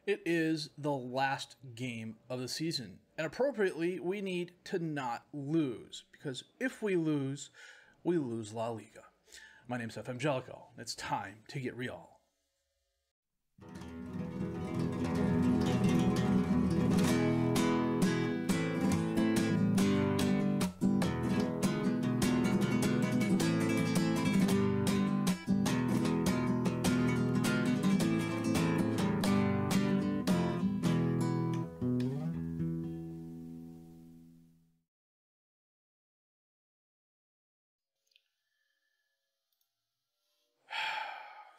It is the last game of the season, and appropriately, we need to not lose, because if we lose La Liga. My name's FM20, and it's time to get real.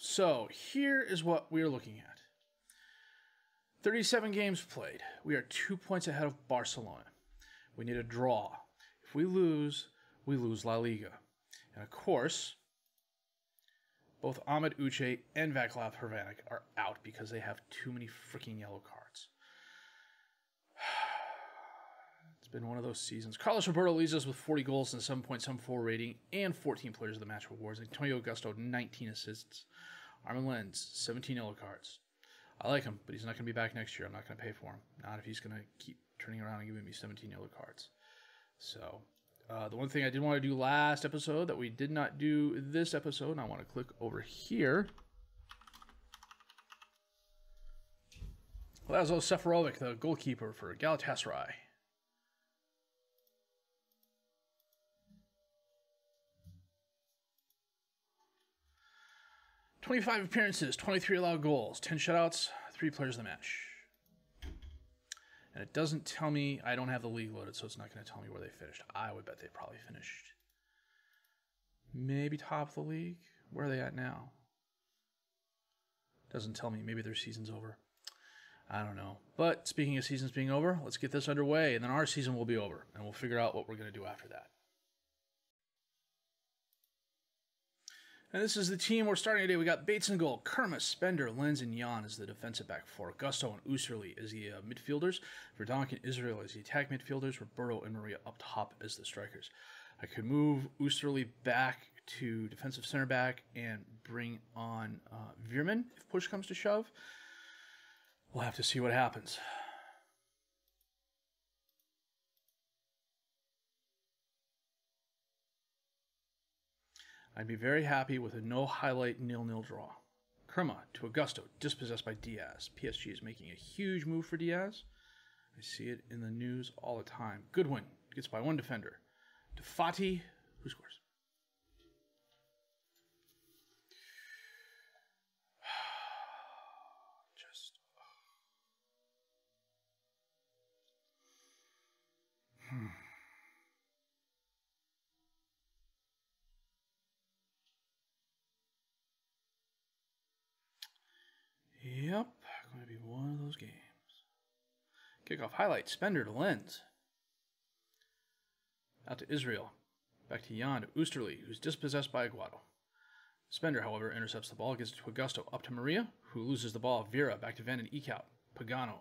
So, here is what we are looking at. 37 games played. We are 2 points ahead of Barcelona. We need a draw. If we lose La Liga. And of course, both Ahmed Uche and Vaclav Hrvanik are out because they have too many freaking yellow cards. It's been one of those seasons. Carlos Roberto leads us with 40 goals and a 7.74 rating and 14 players of the match awards. Antonio Augusto, 19 assists. Armin Lenz, 17 yellow cards. I like him, but he's not going to be back next year. I'm not going to pay for him. Not if he's going to keep turning around and giving me 17 yellow cards. So, the one thing I did want to do last episode that we did not do this episode, and I want to click over here. Laszlo Seferovic, the goalkeeper for Galatasaray. 25 appearances, 23 allowed goals, 10 shutouts, 3 players of the match. And it doesn't tell me, I don't have the league loaded, so it's not going to tell me where they finished. I would bet they probably finished maybe top of the league. Where are they at now? Doesn't tell me. Maybe their season's over. I don't know. But speaking of seasons being over, let's get this underway, and then our season will be over, and we'll figure out what we're going to do after that. And this is the team we're starting today. We got Bates in goal, Kermis, Spender, Lenz, and Jan as the defensive back four. Gusto and Userli as the midfielders. Verdonk and Israel as the attack midfielders. Roberto and Maria up top as the strikers. I could move Userli back to defensive center back and bring on Veerman if push comes to shove. We'll have to see what happens. I'd be very happy with a no-highlight 0-0 draw. Kerma to Augusto, dispossessed by Diaz. PSG is making a huge move for Diaz. I see it in the news all the time. Goodwin gets by one defender. To Fati, who scores? Yep, going to be one of those games. Kickoff highlight, Spender to Lenz. Out to Israel. Back to Jan to Oosterly, who's dispossessed by Aguado. Spender, however, intercepts the ball, gets it to Augusto. Up to Maria, who loses the ball. Vera, back to Van and Eekhout. Pagano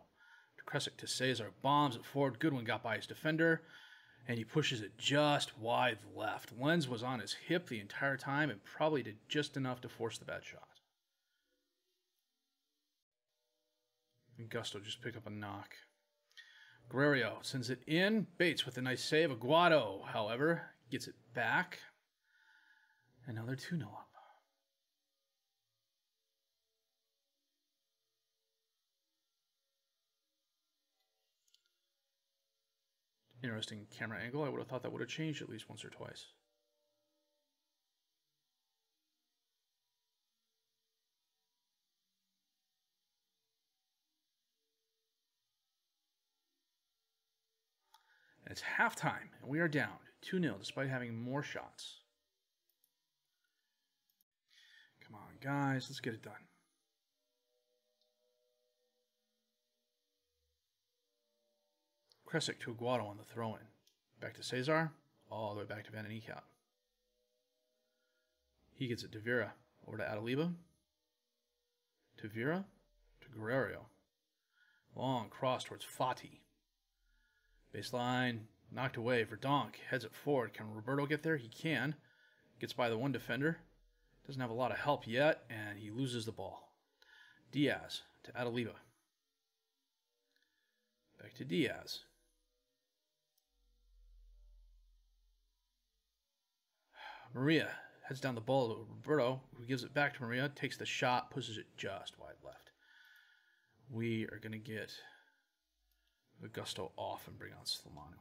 to Kresic to Cesar. Bombs it forward. Goodwin got by his defender, and he pushes it just wide left. Lenz was on his hip the entire time and probably did just enough to force the bad shot. And Gusto just picked up a knock. Guerrero sends it in. Bates with a nice save. Aguado, however, gets it back. And now they're 2-0 up. Interesting camera angle. I would have thought that would have changed at least once or twice. And it's halftime, and we are down 2-0 despite having more shots. Come on, guys, let's get it done. Kresic to Aguado on the throw-in. Back to Cesar, all the way back to Van den Eekhout. He gets it to Vera, over to Adaliba. To Vera, to Guerrero. Long cross towards Fati. Baseline, knocked away. Verdonk heads it forward. Can Roberto get there? He can. Gets by the one defender. Doesn't have a lot of help yet, and he loses the ball. Diaz to Adaliba. Back to Diaz. Maria heads down the ball to Roberto, who gives it back to Maria, takes the shot, pushes it just wide left. We are going to get Augusto off and bring on Slamanu.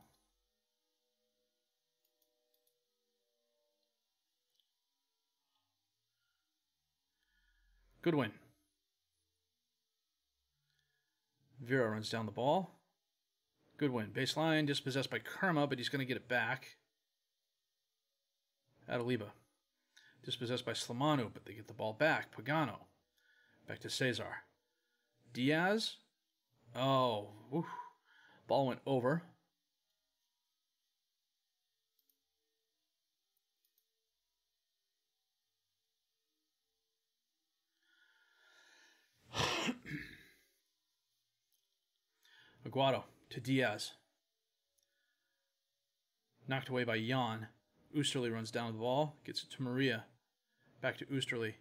Good win. Vera runs down the ball. Good win. Baseline, dispossessed by Karma, but he's going to get it back. Adeliba. Dispossessed by Slamanu, but they get the ball back. Pagano. Back to Cesar. Diaz. Oh, whew. Ball went over. Aguado to Diaz. Knocked away by Jan. Oosterley runs down the ball, gets it to Maria. Back to Oosterley.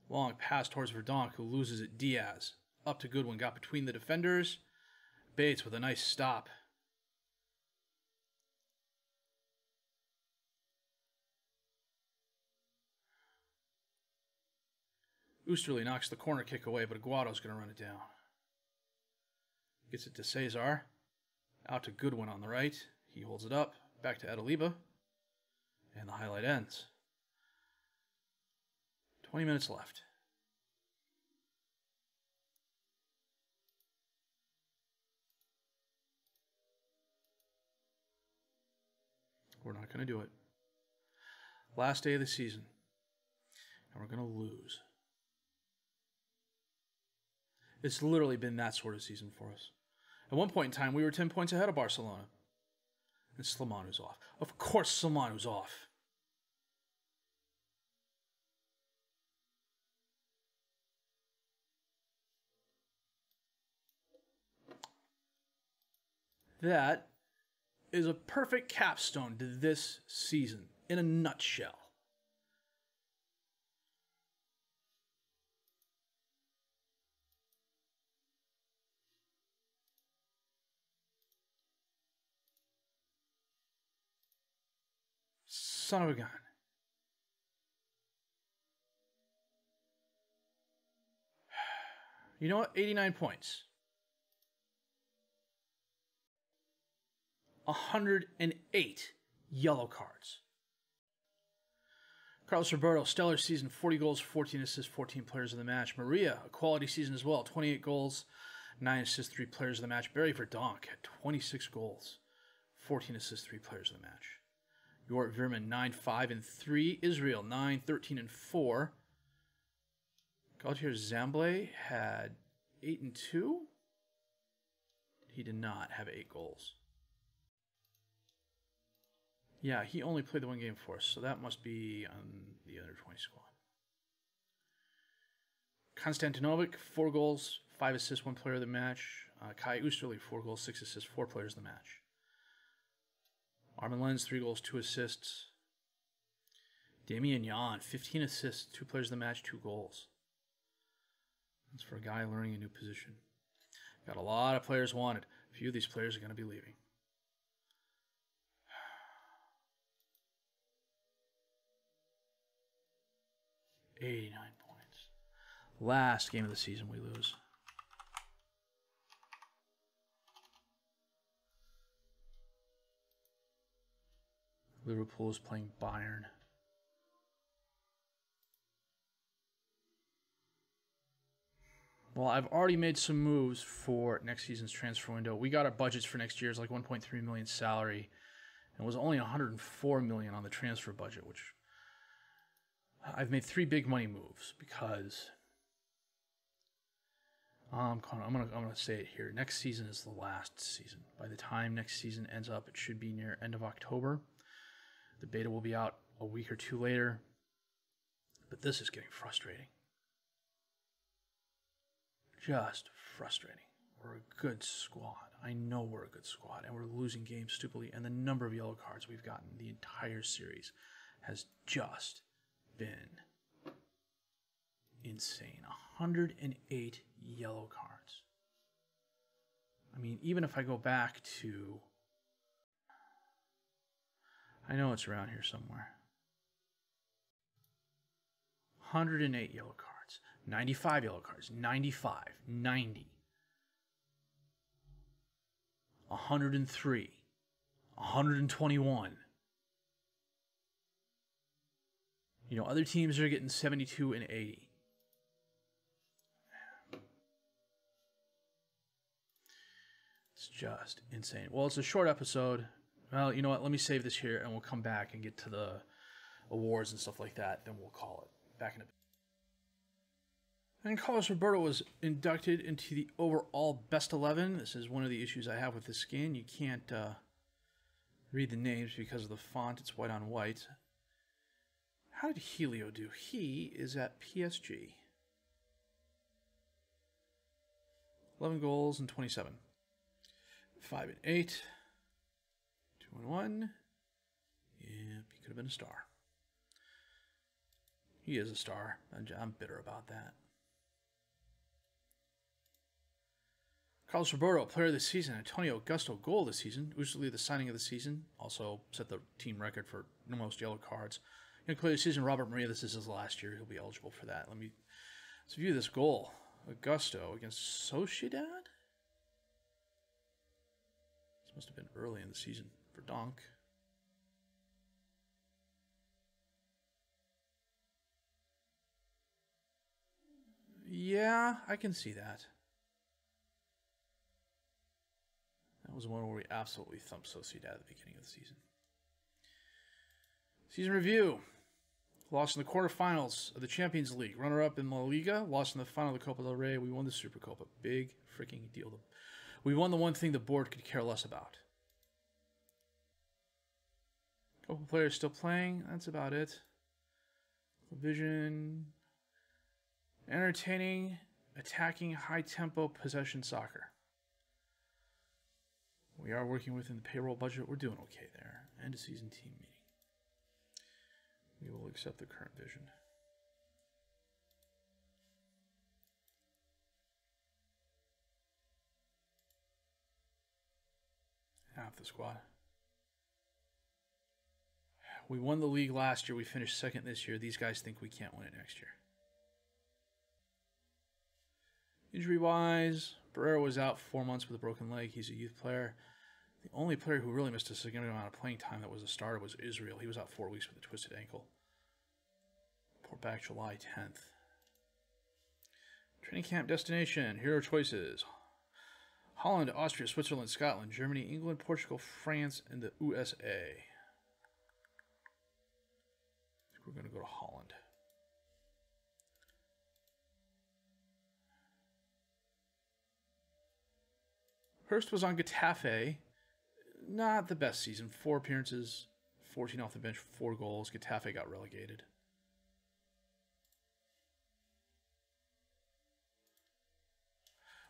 Long pass towards Verdonk, who loses it. Diaz. Up to Goodwin, got between the defenders. Bates with a nice stop. Oosterley knocks the corner kick away, but Aguado's going to run it down. Gets it to Cesar. Out to Goodwin on the right. He holds it up. Back to Adeliba. And the highlight ends. 20 minutes left. We're not going to do it. Last day of the season. And we're going to lose. It's literally been that sort of season for us. At one point in time, we were 10 points ahead of Barcelona. And Slamanu's off. Of course Slamanu's off. That is a perfect capstone to this season in a nutshell. Son of a gun. You know what? 89 points. 108 yellow cards. Carlos Roberto, stellar season, 40 goals, 14 assists, 14 players of the match. Maria, a quality season as well, 28 goals, 9 assists, 3 players of the match. Barry Verdonk had 26 goals, 14 assists, 3 players of the match. Jort Veerman, 9-5-3. Israel, 9-13-4. Gautier Zamble had 8-2. He did not have 8 goals. Yeah, he only played the one game for us, so that must be on the under 20 squad. Konstantinovic, 4 goals, 5 assists, 1 player of the match. Kai Oosterley, 4 goals, 6 assists, 4 players of the match. Armin Lenz, 3 goals, 2 assists. Damian Jan, 15 assists, 2 players of the match, 2 goals. That's for a guy learning a new position. Got a lot of players wanted. A few of these players are going to be leaving. $89 points. Last game of the season we lose. Liverpool is playing Bayern. Well, I've already made some moves for next season's transfer window. We got our budgets for next year is like 1.3 million salary, and it was only 104 million on the transfer budget, which I've made 3 big money moves because I'm gonna say it here. Next season is the last season. By the time next season ends up, it should be near end of October. The beta will be out a week or 2 later, but this is getting frustrating. Just frustrating. We're a good squad. I know we're a good squad, and we're losing games stupidly, and the number of yellow cards we've gotten the entire series has just been insane. 108 yellow cards. I mean, mean, even if I go back to... I know it's around here somewhere. 108 yellow cards. 95 yellow cards. 95. 90. 103. 121. You know, other teams are getting 72 and 80. It's just insane. Well, it's a short episode. Well, you know what? Let me save this here, and we'll come back and get to the awards and stuff like that. Then we'll call it back in a bit. And Carlos Roberto was inducted into the overall best 11. This is one of the issues I have with this skin. You can't read the names because of the font. It's white on white. How did Helio do? He is at PSG. 11 goals and 27. 5 and 8. 2 and 1. Yep, he could have been a star. He is a star. I'm bitter about that. Carlos Roberto, player of the season. Antonio Augusto, goal of the season. Usually the signing of the season. Also set the team record for most yellow cards. Young player of the season, Robert Maria. This is his last year. He'll be eligible for that. Let's view this goal. Augusto against Sociedad. This must have been early in the season for Donk. Yeah, I can see that. That was one where we absolutely thumped Sociedad at the beginning of the season. Season review. Lost in the quarterfinals of the Champions League. Runner-up in La Liga. Lost in the final of the Copa del Rey. We won the Supercopa. Big freaking deal. We won the one thing the board could care less about. A couple players still playing. That's about it. Vision. Entertaining, attacking, high-tempo possession soccer. We are working within the payroll budget. We're doing okay there. End of season team meeting. We will accept the current vision. Half the squad. We won the league last year. We finished second this year. These guys think we can't win it next year. Injury-wise, Barrera was out 4 months with a broken leg. He's a youth player. The only player who really missed a significant amount of playing time that was a starter was Israel. He was out 4 weeks with a twisted ankle. Report back July 10th. Training camp destination. Hero choices. Holland, Austria, Switzerland, Scotland, Germany, England, Portugal, France, and the USA. I think we're going to go to Holland. Hurst was on Getafe. Not the best season. 4 appearances, 14 off the bench, 4 goals. Getafe got relegated.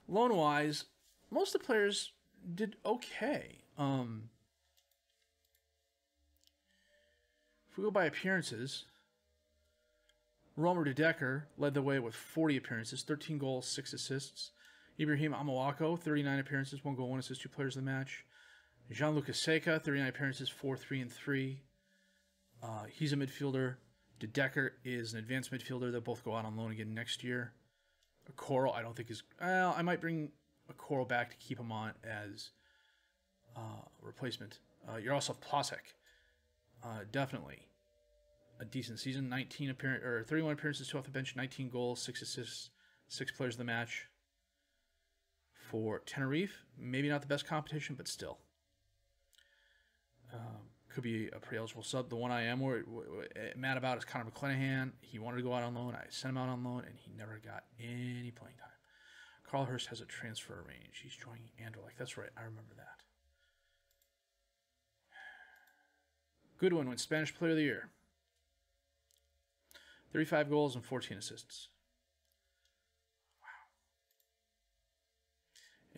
Loan-wise, most of the players did okay. If we go by appearances, Romer de Decker led the way with 40 appearances, 13 goals, 6 assists. Ibrahim Amawako, 39 appearances, 1 goal, 1 assist, 2 players of the match. Gianluca Seca, 39 appearances, 4, 3, and 3. He's a midfielder. De Decker is an advanced midfielder. They'll both go out on loan again next year. Okoro, I don't think is... Well, I might bring Okoro back to keep him on as replacement. Jaroslav Plasek, definitely a decent season. 31 appearances, 2 off the bench, 19 goals, 6 assists, 6 players of the match. For Tenerife, maybe not the best competition, but still. Could be a pretty eligible sub. The one I am mad about is Connor McClenahan. He wanted to go out on loan. I sent him out on loan, and he never got any playing time. Carl Hurst has a transfer range. He's joining Anderlecht. That's right. I remember that. Goodwin wins Spanish Player of the Year. 35 goals and 14 assists.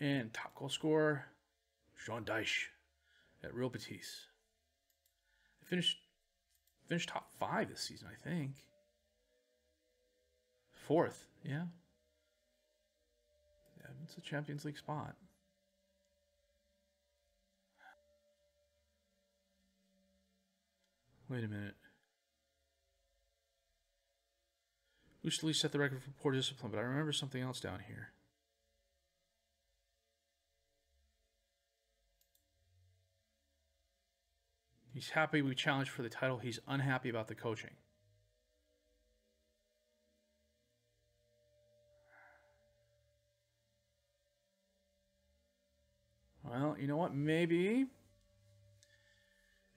And top goal scorer, Jean Deich at Real Betis. They finished top 5 this season, I think. 4th, yeah. It's a Champions League spot. Wait a minute. Usually set the record for poor discipline, but I remember something else down here. He's happy we challenged for the title. He's unhappy about the coaching. Well, you know what? Maybe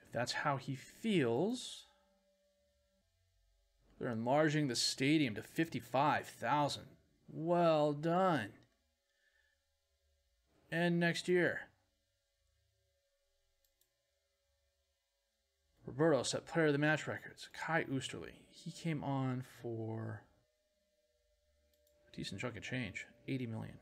if that's how he feels, they're enlarging the stadium to 55,000. Well done. And next year. Roberto set player of the match records. Kai Oosterley. He came on for a decent chunk of change. 80 million.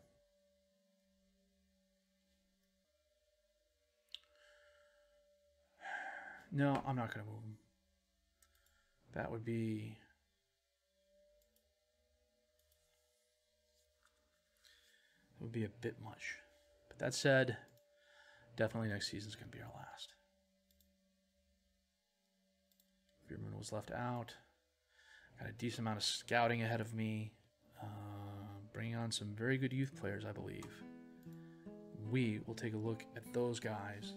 No, I'm not going to move him. That would be... It would be a bit much. But that said, definitely next season's going to be our last. Bierman was left out. Got a decent amount of scouting ahead of me. Bringing on some very good youth players, I believe. We will take a look at those guys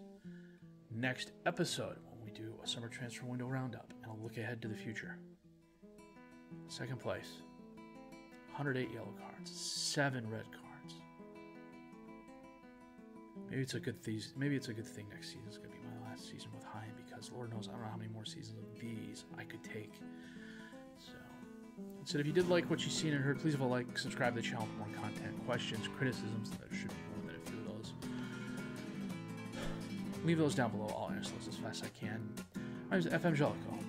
next episode when we do a summer transfer window roundup, and I'll look ahead to the future. Second place, 108 yellow cards, 7 red cards. Maybe it's a good thing. Maybe it's a good thing next season is going to be my last season with Heim, because Lord knows I don't know how many more seasons of these I could take. So if you did like what you've seen and heard, please leave a like, subscribe to the channel for more content, questions, criticisms. There should be more than a few of those. Leave those down below. I'll answer those as fast as I can. My name is FM20.